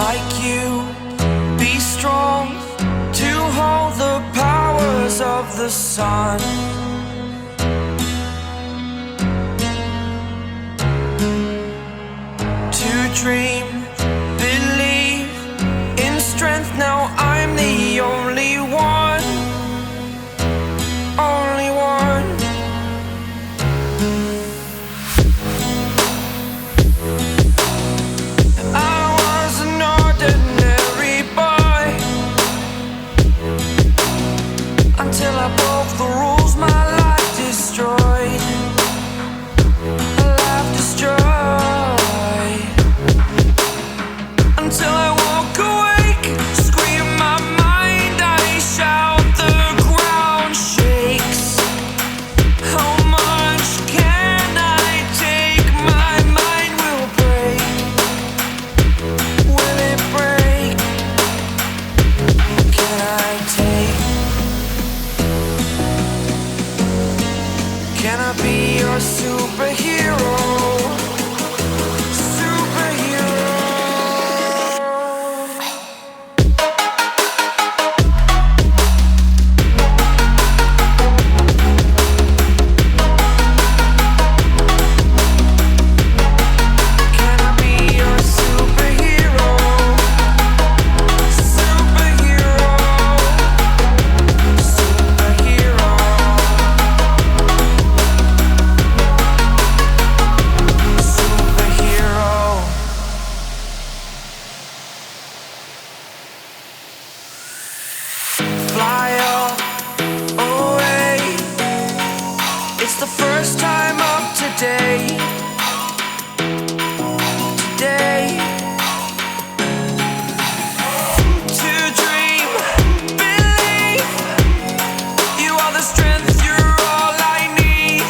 like you, be strong to hold the powers of the sun. To dream, believe in strength. Now I'm the only one, only one. I was an ordinary boy until I broke the rules. My life destroyed, a life destroyed. Until I walk awake, scream my mind, I shout, the ground shakes. How much can I take? My mind will break. Will it break? Can I take? Can I be your superhero? Fly away. It's the first time of today. Today. To dream, believe. You are the strength, you're all I need.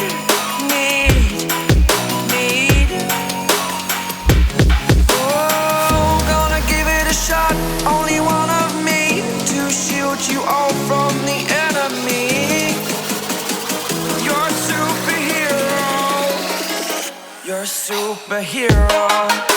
Oh, gonna give it a shot. Only one of me to shield you all from the enemy. You're a superhero. You're a superhero.